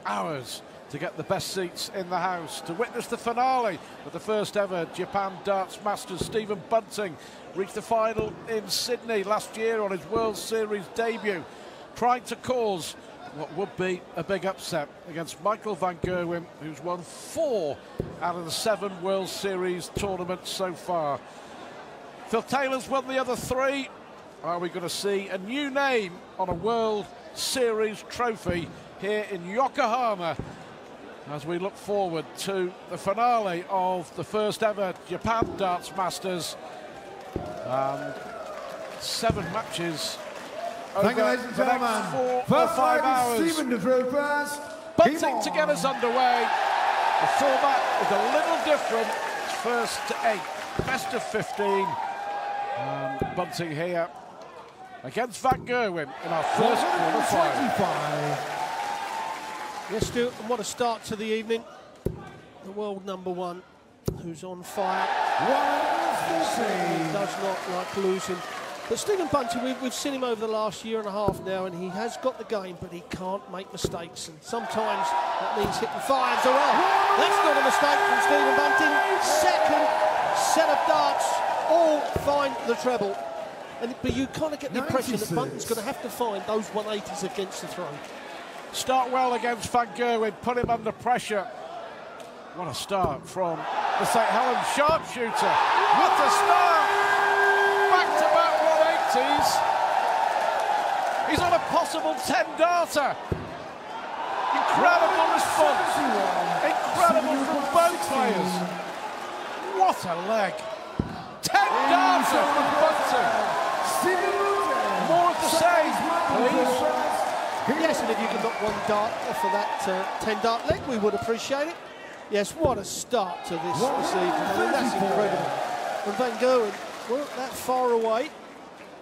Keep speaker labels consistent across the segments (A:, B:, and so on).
A: hours to get the best seats in the house to witness the finale of the first ever Japan Darts Masters. Stephen Bunting reached the final in Sydney last year on his World Series debut, trying to cause what would be a big upset against Michael van Gerwen, who's won 4 out of the 7 World Series tournaments so far. Phil Taylor's won the other 3. Are we going to see a new name on a World Series trophy here in Yokohama as we look forward to the finale of the first ever Japan Darts Masters? 7 matches over
B: Thank you, ladies and
A: the
B: gentlemen.
A: next 4 or
B: First
A: 5 hours.
B: Stephen to throw first.
A: Bunting to get us underway. The format is a little different. It's first to 8, best of 15. Bunting here against Van Gerwen in our first quarter-final.
C: Yes, Stuart, and what a start to the evening. The world #1, who's on fire. He does not like losing. But Stephen Bunting, we've seen him over the last year and a half now, and he has got the game, but he can't make mistakes. And sometimes that means hitting 5s or off. That's not a mistake from Stephen Bunting. Second set of darts, all find the treble. But you kind of get the impression that Bunting's going to have to find those 180s against the throw.
A: Start well against Van Gerwen, put him under pressure. What a start from the St. Helens sharpshooter. What a start! Back-to-back 180s. He's on a possible 10-darter. Incredible response. Incredible from both players. What a leg. 10-darter from Bunting. More of the same, please.
C: Yes, and if you can knock 1 dart off of that 10-dart leg, we would appreciate it. Yes, what a start to this evening. I mean, that's incredible. And Van Gerwen weren't that far away.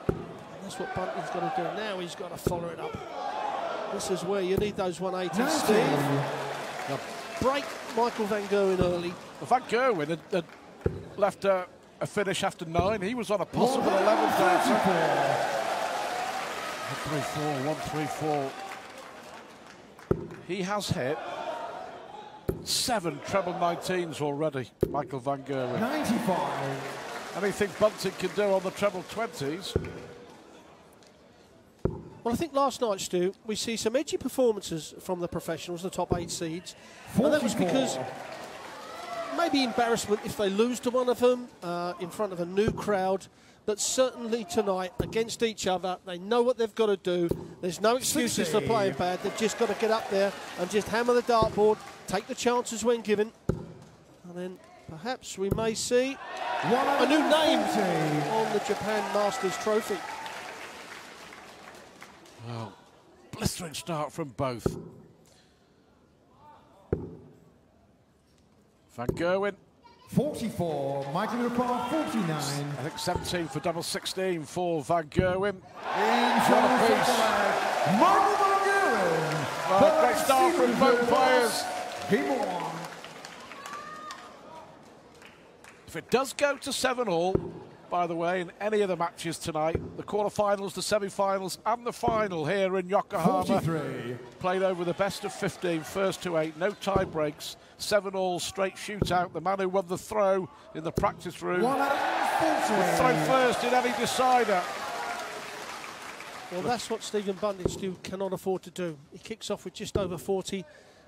C: And that's what Bunting's got to do. Now he's got to follow it up. This is where you need those 180s, Steve. Now, break Michael Van Gerwen early.
A: Well, Van Gerwen had left a finish after 9. He was on a possible 11-darter. 1-3-4, 1-3-4. He has hit 7 treble 19s already, Michael Van Gerwen.
B: 95.
A: Anything Bunting can do on the treble 20s?
C: Well, I think last night, Stu, we see some edgy performances from the professionals, the top 8 seeds. And that was because maybe embarrassment if they lose to one of them in front of a new crowd. But certainly tonight, against each other, they know what they've got to do. There's no excuses for playing bad. They've just got to get up there and just hammer the dartboard, take the chances when given. And then perhaps we may see a new name on the Japan Masters trophy.
A: Well, blistering start from both. Van Gerwen.
B: 44, Michael Lepar, 49.
A: I think 17 for double 16 for Van Gerwen.
B: What a piece. Michael Van Gerwen.
A: Well, great start from both players.
B: Game 1.
A: If it does go to 7-all, by the way, in any of the matches tonight, the quarterfinals, the semi-finals and the final here in Yokohama,
B: 43.
A: played over the best of 15, first to 8, no tie breaks, 7-all, straight shootout. The man who won the throw in the practice room will throw first in any decider.
C: Well, that's what Stephen Bunting still cannot afford to do. He kicks off with just over 40,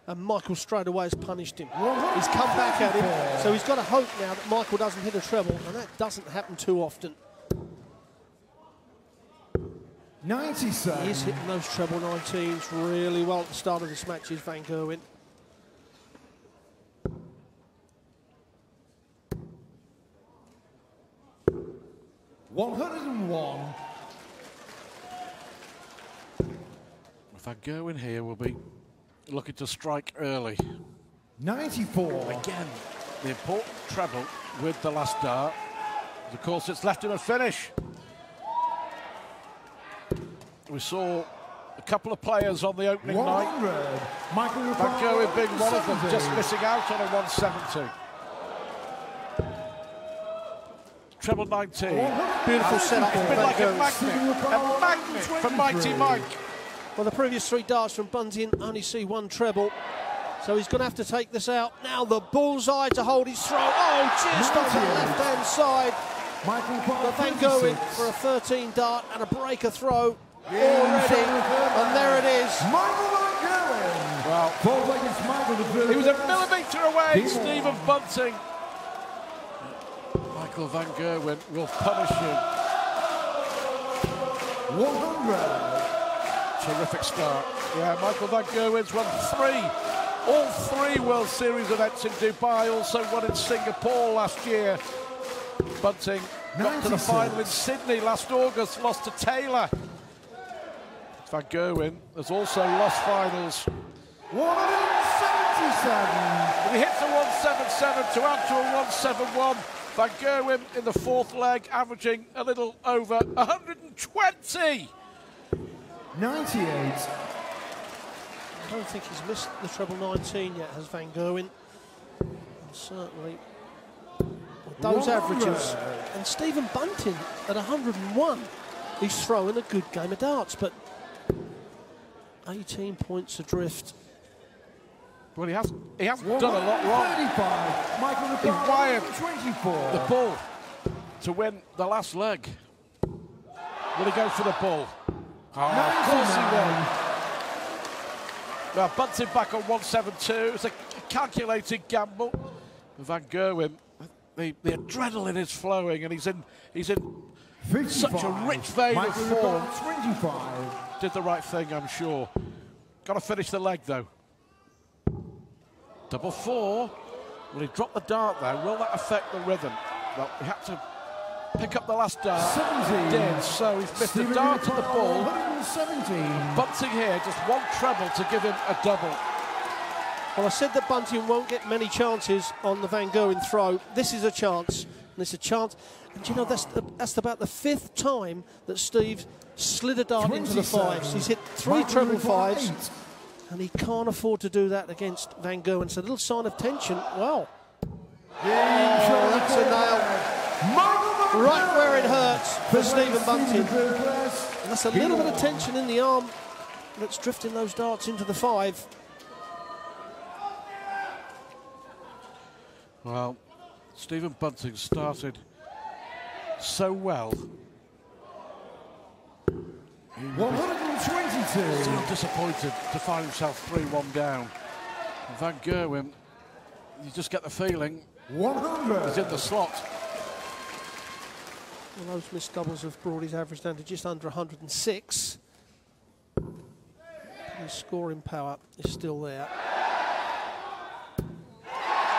C: and Michael straight away has punished him. He's come back at him, so he's got to hope now that Michael doesn't hit a treble, and that doesn't happen too often.
B: 97.
C: He's hitting those treble 19s really well at the start of this match, is Van Gerwen.
B: $101.
A: Van Gerwen here will be looking to strike early.
B: 94.
A: Again, the important treble with the last dart. Of course, it's left him a finish. We saw a couple of players on the opening night.
B: Michael
A: Van Gerwen being one of them, just missing out on a 170. Treble 19.
C: Beautiful setup.
A: It's been like a magnet for Mighty Mike.
C: Well, the previous 3 darts from Bunting only see 1 treble. So he's going to have to take this out. Now the bullseye to hold his throw. Oh, just on the left-hand side. The Van Gerwen for a 13 dart and a breaker throw already. And there it is.
A: Well, he was a millimetre away, Stephen Bunting. Michael Van Gerwen will punish you.
B: 100.
A: Terrific start. Yeah, Michael Van Gerwen's won all three World Series events in Dubai, also one in Singapore last year. Bunting got to the final in Sydney last August, lost to Taylor. Van Gerwen has also lost finals.
B: 177.
A: He hits a 177 to add to a 171. Van Gerwen in the 4th leg, averaging a little over 120.
B: 98.
C: I don't think he's missed the treble 19 yet, has Van Gerwen. And certainly with those averages. And Stephen Bunting at 101. He's throwing a good game of darts, but 18 points adrift.
A: Well, he hasn't done a lot wrong.
B: 35. Michael
A: He wired
B: 24.
A: the bull to win the last leg. Will he go for the bull? Oh, of course he will. Well, Bunting back on 172. It's a calculated gamble. Van Gerwen, the adrenaline is flowing, and he's in
B: 55.
A: such a rich vein of form.
B: 25.
A: Did the right thing, I'm sure. Got to finish the leg, though. Double 4. Will he drop the dart, though? Will that affect the rhythm? Well, he had to pick up the last dart.
B: 17.
A: He did, so he's missed the dart at the ball.
B: 117.
A: Bunting here, just 1 treble to give him a double.
C: Well, I said that Bunting won't get many chances on the Van Gerwen throw. This is a chance, and it's a chance. And you know, that's about the 5th time that Steve slid a dart into the 5s. He's hit 3 treble 5s, and he can't afford to do that against Van Gerwen. It's a little sign of tension. Wow. Oh, that's a nail. Right where it hurts for Stephen Bunting. And that's a little bit of tension in the arm that's drifting those darts into the 5.
A: Well, Stephen Bunting started so well.
B: 122.
A: So disappointed to find himself 3-1 down. Van Gerwen, you just get the feeling
B: 100.
A: he's in the slot.
C: Well, those missed doubles have brought his average down to just under 106. His scoring power is still there.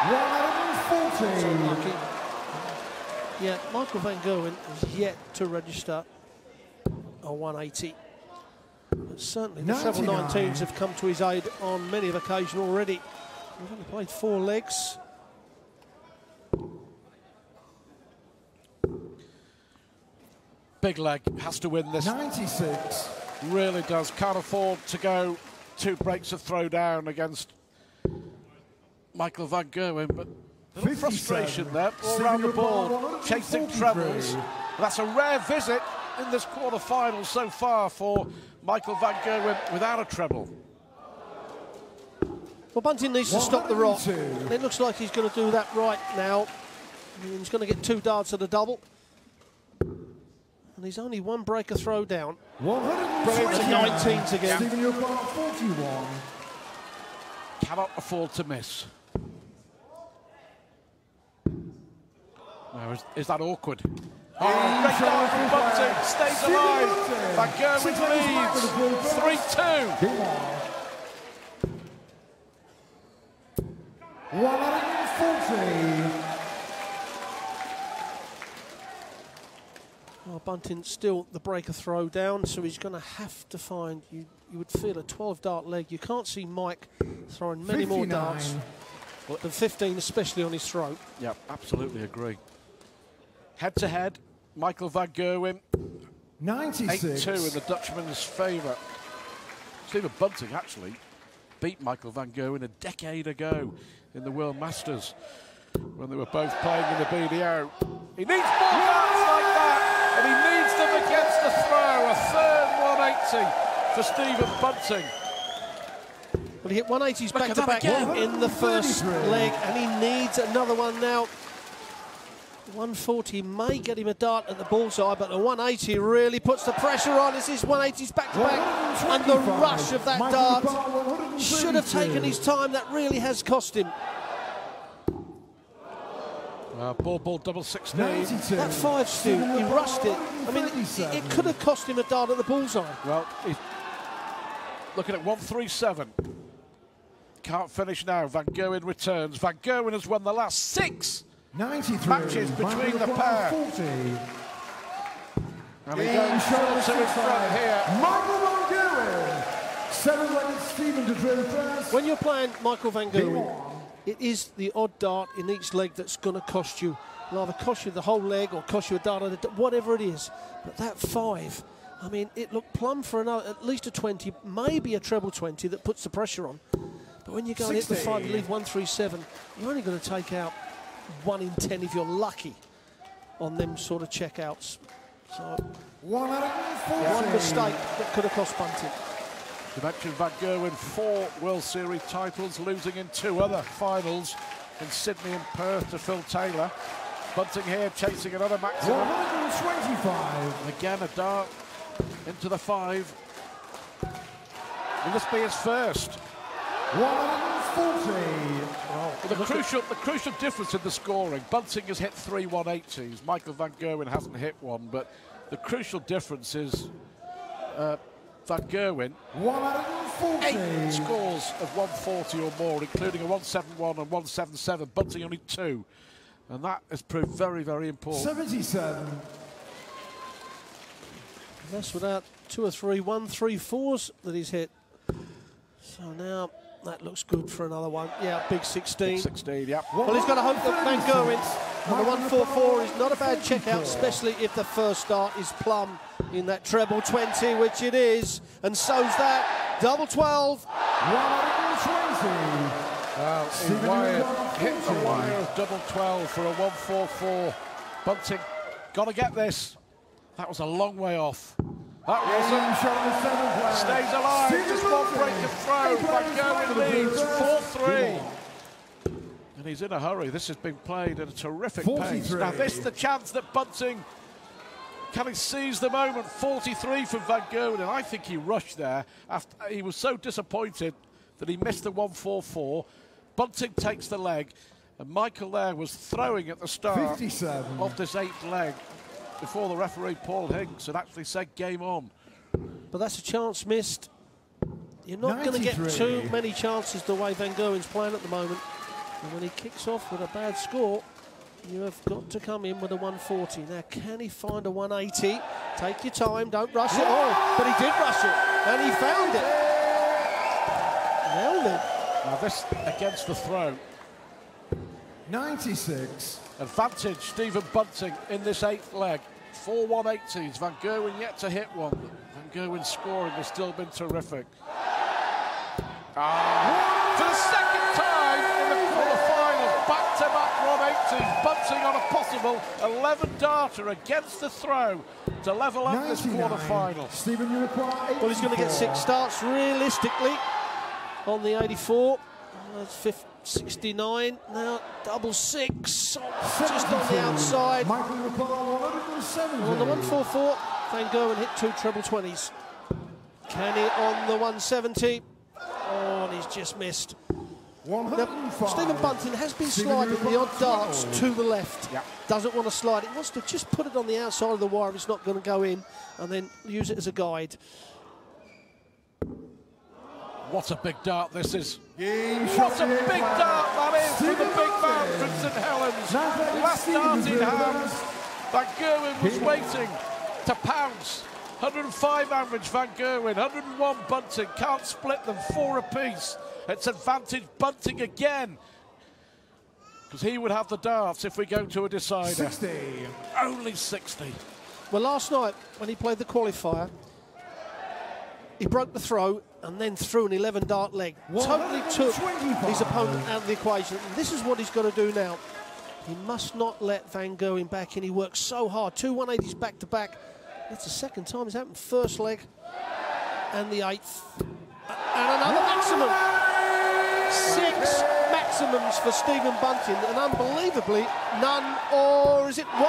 B: 140.
C: So lucky. Yeah, Michael Van Gerwen is yet to register a 180. But certainly the treble 19s have come to his aid on many of occasions already. We've only played 4 legs.
A: Big leg, has to win this.
B: 96.
A: Really does. Can't afford to go 2 breaks of throw down against Michael Van Gerwen, but a little frustration there. All around the board, chasing trebles. But that's a rare visit in this quarter-final so far for Michael Van Gerwen without a treble.
C: Well, Bunting needs to stop the rock. It looks like he's going to do that right now. He's going to get 2 darts at a double. And he's only 1 breaker throw down. 19s again.
B: Stephen, you've got 41.
A: Cannot afford to miss. Now, is that awkward? Oh, great dart from Bunting, stays alive. Van Gerwen leads 3-2.
B: 140.
C: Well, Bunting's still the breaker throw down, so he's going to have to find, you would feel, a 12-dart leg. You can't see Mike throwing many
B: 59.
C: more darts than 15, especially on his throat.
A: Yeah, absolutely agree. Head-to-head, Michael Van Gerwen,
B: 96.
A: 8-2 in the Dutchman's favour. Stephen Bunting actually beat Michael Van Gerwen a decade ago in the World Masters when they were both playing in the BDO. He needs more darts like that, and he needs them against the throw. A third 180 for Stephen Bunting.
C: Well, he hit 180s back-to-back in the first leg, and he needs another one now. 140 may get him a dart at the bullseye, but the 180 really puts the pressure on. It's his 180s back-to-back, and the rush of that dart should have taken his time. That really has cost him.
A: Ball double 16.
C: That 5, Stu, he rushed it. I mean, it could have cost him a dart at the bullseye.
A: Well, he's looking at 137. Can't finish now. Van Gerwen returns. Van Gerwen has won the last 6 matches between the pair.
B: 40.
A: And he goes Fulton in front here.
B: Michael Van Gerwen. 7-legged Stephen to drill first.
C: When you're playing Michael Van Gerwen, it is the odd dart in each leg that's going to cost you. It'll either cost you the whole leg or cost you a dart, whatever it is. But that 5, I mean, it looked plumb for another, at least a 20, maybe a treble 20 that puts the pressure on. But when you go and hit the 5 and leave 137, you're only going to take out 1 in 10 if you're lucky on them sort of checkouts. So, one mistake that could have cost Bunting.
A: You mentioned Van Gerwen, 4 World Series titles, losing in 2 other finals in Sydney and Perth to Phil Taylor. Bunting here chasing another maximum.
B: 125.
A: Again a dart into the 5. Will this be his first?
B: 140.
A: The crucial difference in the scoring, Bunting has hit 3 180s. Michael Van Gerwen hasn't hit one, but the crucial difference is Van Gerwen, 8 scores of 140 or more, including a 171 and 177. Bunting only 2. And that has proved very, very important.
B: 77.
C: That's without 2 or 3 1-3-4s that he's hit. So now that looks good for another one. Yeah, big 16.
A: Big 16, yeah.
C: Well, he's got to hope that Van Gerwen and the 144 is not a bad checkout, especially if the first start is plumb in that treble 20, which it is, and so's that. Double 12.
B: 120.
A: Well, he hit the wire of double 12 for a 144. Bunting, got to get this. That was a long way off. That wasn't. Stays alive. Just one break of throw. Van Gerwen leads 4-3. And he's in a hurry. This has been played at a terrific
B: 43.
A: pace. Now this is the chance that Bunting, can he seize the moment? 43 from Van Gerwen, and I think he rushed there. After he was so disappointed that he missed the 144. Bunting takes the leg, and Michael there was throwing at the start
B: 57.
A: of this 8th leg before the referee Paul Hinks had actually said game on.
C: But that's a chance missed. You're not going to get too many chances the way Van Gerwen's playing at the moment. And when he kicks off with a bad score, you have got to come in with a 140. Now, can he find a 180? Take your time, don't rush it. Oh, but he did rush it, and he found it. Nailed it.
A: Now this against the throw.
B: 96.
A: Advantage Stephen Bunting in this 8th leg. 4 180s. Van Gerwen yet to hit one. Van Gerwen's scoring has still been terrific. For the second time in the quarter-final, back-to-back 180s. Bunting on a possible 11-darter against the throw to level up this quarter-final.
B: Stephen, you require 84.
C: Well, he's going to get 6 starts realistically on the 84. That's 69. Now double 6. Just on the outside.
B: Michael require 170.
C: On the 144, Van Gerwen hit 2 treble 20s. Can he on the 170? Oh, and he's just missed.
B: 105.
C: Now, Stephen Bunting has been sliding the odd darts to the left.
A: Yeah.
C: Doesn't want to slide it. Wants to just put it on the outside of the wire if it's not going to go in, and then use it as a guide.
A: What a big dart this is.
B: What
A: a big dart that is for the big man from St Helens. Last dart in hand. Van Gerwen was waiting to pounce. 105 average Van Gerwen, 101 Bunting. Can't split them, 4 apiece. It's advantage Bunting again, because he would have the darts if we go to a decider.
B: 60.
A: Only 60.
C: Well, last night when he played the qualifier, he broke the throw and then threw an 11-dart leg. Totally took his opponent out of the equation. And this is what he's got to do now. He must not let Van Gerwen back in. He works so hard. 2 180s back-to-back. That's the second time it's happened. First leg. and the 8th. And another maximum. 6 maximums for Stephen Bunting, and unbelievably, none, or is it 1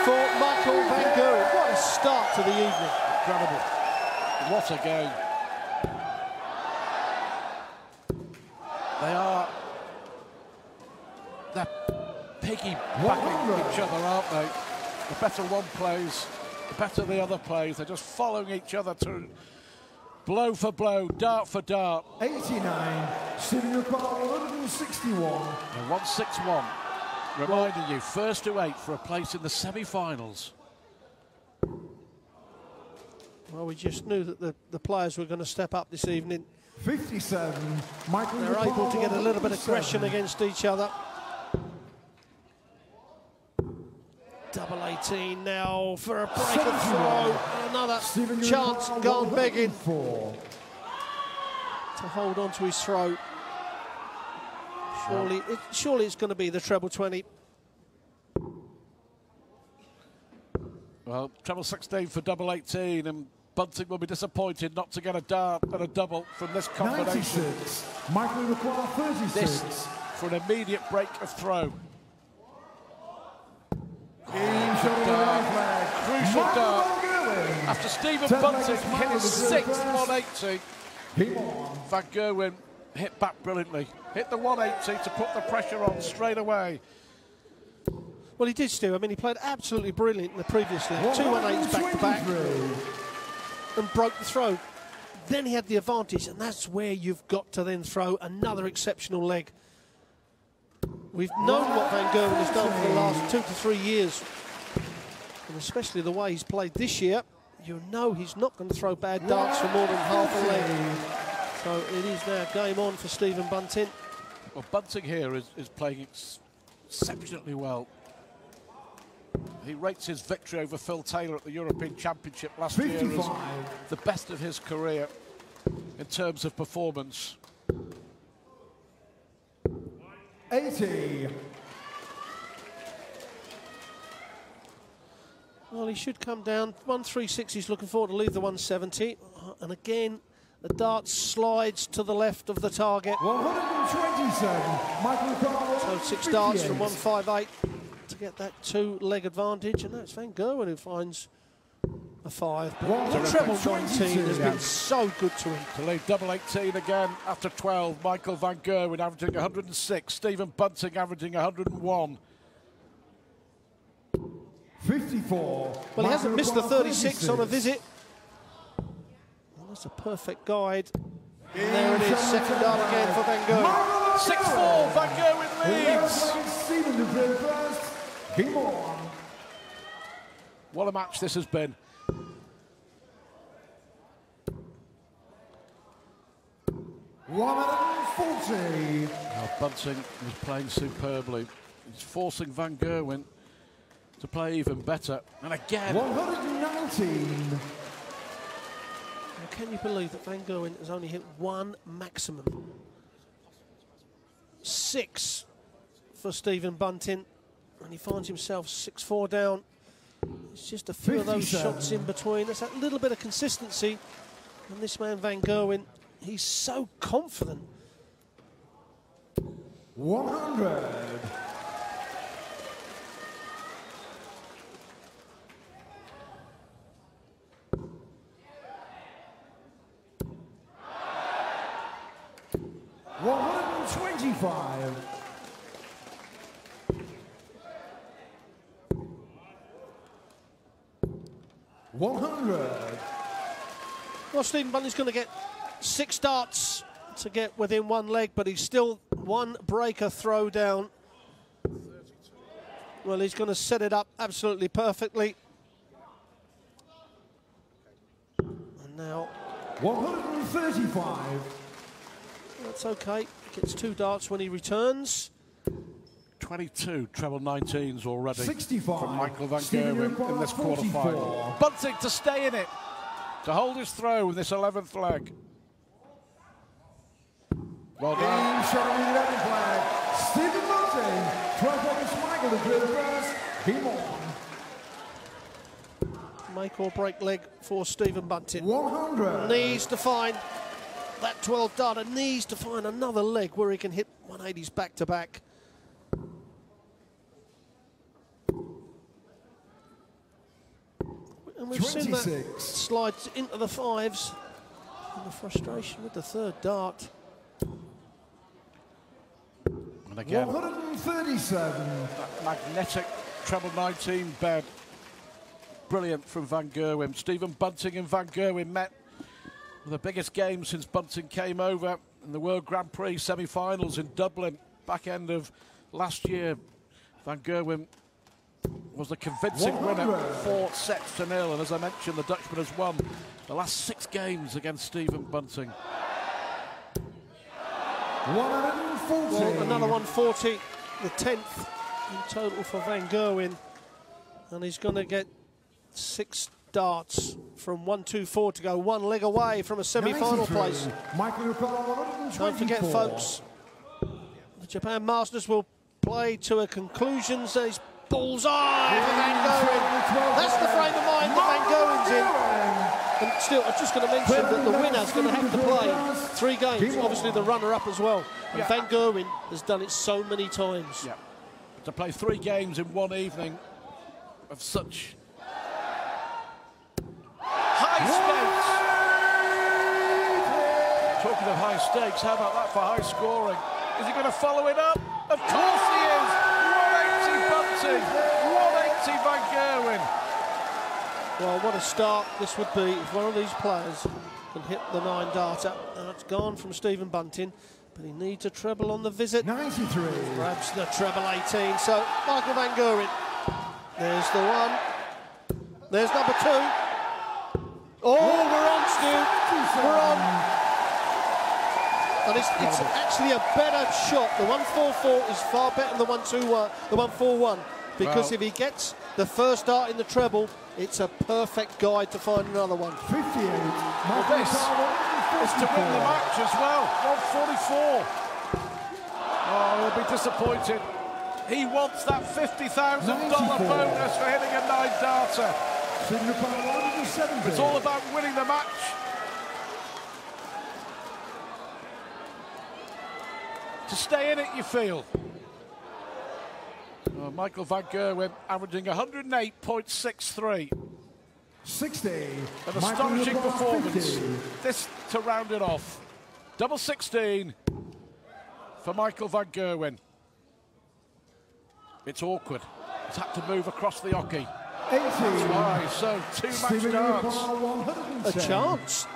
C: for Michael van Gerwen? What a start to the evening.
A: Incredible. What a game. They're piggybacking each other, aren't they? The better one plays, the better the other plays. They're just following each other to blow for blow, dart for dart.
B: 89, Stephen required 161.
A: And 161, reminding you, first to 8 for a place in the semi-finals.
C: Well, we just knew that the players were going to step up this evening.
B: 57, Michael.
C: They're able to get a little bit of aggression against each other. Double 18 now for a break and throw. Another chance gone begging to hold on to his throw. Surely it's going to be the treble 20.
A: Well, treble 16 for double 18, and Bunting will be disappointed not to get a dart and a double from this combination.
B: 96, Michael required 36.
A: This for an immediate break of throw. Crucial dart. After Stephen Bunting hit his 6th 180, Van Gerwen hit back brilliantly. Hit the 180 to put the pressure on straight away.
C: Well, he did, Stu. I mean, he played absolutely brilliant in the previous leg. 2 180s back to back and broke the throw. Then he had the advantage, and that's where you've got to then throw another exceptional leg. We've known what Van Gerwen has done for the last 2 to 3 years, and especially the way he's played this year. You know he's not going to throw bad darts for more than half a leg. So it is now game on for Stephen Bunting.
A: Well, Bunting here is playing exceptionally well. He rates his victory over Phil Taylor at the European Championship last year as the best of his career in terms of performance.
B: 80.
C: Well, he should come down. 136, he's looking forward to leave the 170. And again, the dart slides to the left of the target.
B: 127, Michael Carl.
C: So 6 darts from 158 to get that 2-leg advantage. And that's Van Gerwen who finds a 5. But the treble 19 has been so good to him.
A: To leave double 18 again after 12. Michael van Gerwen averaging 106. Stephen Bunting averaging 101.
B: 54.
C: Well, he hasn't missed the 36 on a visit. Well, that's a perfect guide. And there it is, second dart again for Van Gerwen.
A: 6-4, Van Gerwen leads. What a match this has been. Bunting was playing superbly. He's forcing Van Gerwen to play even better. And again,
B: 119.
C: Now, can you believe that Van Gerwen has only hit 1 maximum? 6 for Stephen Bunting, and he finds himself 6-4 down. It's just a few of those shots in between. There's that little bit of consistency. And this man, Van Gerwen, he's so confident.
B: 100. $125. $100.
C: Well, Stephen Bunting's going to get 6 darts to get within 1 leg, but he's still 1 breaker throw down. Well, he's going to set it up absolutely perfectly. And now
B: 135.
C: That's okay. He gets 2 darts when he returns.
A: 22 treble 19s already
B: 65
A: from Michael van Gerwen in this quarter-final. Bunting to stay in it, to hold his throw in this 11th leg. Well done.
B: Showing the 11th flag. Stephen Bunting, 12 against Michael the first. Game on.
C: make or break leg for Stephen Bunting.
B: 100.
C: Needs to find that 12 darter, needs to find another leg where he can hit 180s back to back. And we've
B: 26.
C: seen that slide into the fives. And the frustration with the third dart.
A: And again,
B: 137.
A: that magnetic treble 19 bed. Brilliant from Van Gerwen. Stephen Bunting and Van Gerwen met for the biggest game since Bunting came over in the World Grand Prix semi-finals in Dublin, back end of last year. Van Gerwen was the convincing
B: 100.
A: winner, 4-0, and as I mentioned, the Dutchman has won the last 6 games against Stephen Bunting.
B: 140.
C: Well, another 140, the 10th in total for Van Gerwen, and he's going to get 6 darts from 124 to go 1 leg away from a semi-final place. Don't forget, folks, the Japan Masters will play to a conclusion. So he's bullseye for Van Gerwen. That's the frame of mind that Van Gerwen's in. And still, I was just going to mention that the winner's going to have to play 3 games. Obviously, the runner-up as well. And Van Gerwen has done it so many times.
A: Yeah. To play 3 games in one evening of such high stakes. Talking of high stakes, how about that for high scoring? Is he going to follow it up? Of course he is! 180 Bunting, 180 Van Gerwen.
C: Well, what a start this would be if one of these players can hit the 9 darter. Now it's gone from Stephen Bunting, but he needs a treble on the visit.
B: 93.
C: Grabs the treble 18. So Michael Van Gerwen. There's the 1. There's number 2. Oh, we're on, Stu. We're on. And it's actually a better shot. The 144 is far better than the 121, the 141, because if he gets the first dart in the treble, it's a perfect guide to find another one.
B: 58.
A: Well, this is to win the match as well. 144. Oh, he'll be disappointed. He wants that $50,000 bonus for hitting a 9 darter. It's all about winning the match. To stay in it, you feel. Oh, Michael Van Gerwen averaging 108.63.
B: 60.
A: An astonishing performance. 50. This to round it off. Double 16 for Michael Van Gerwen. It's awkward. He's had to move across the hockey.
B: 80.
A: That's why. So 2 match darts.
C: A chance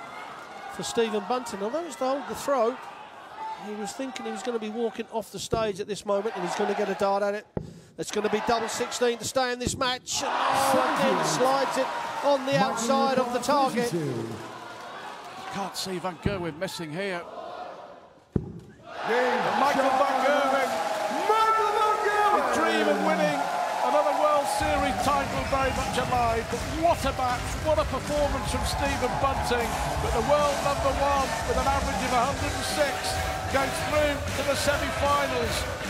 C: for Stephen Bunting. Although it's to hold the throw, he was thinking he was going to be walking off the stage at this moment, and he's going to get a dart at it. It's going to be double 16 to stay in this match. And again slides it on the outside of the target.
A: Can't see Van Gerwen missing here. Michael Van Gerwen. The dream of winning another World Series title very much alive. But what a match, what a performance from Stephen Bunting. But the world #1 with an average of 106 goes through to the semi-finals.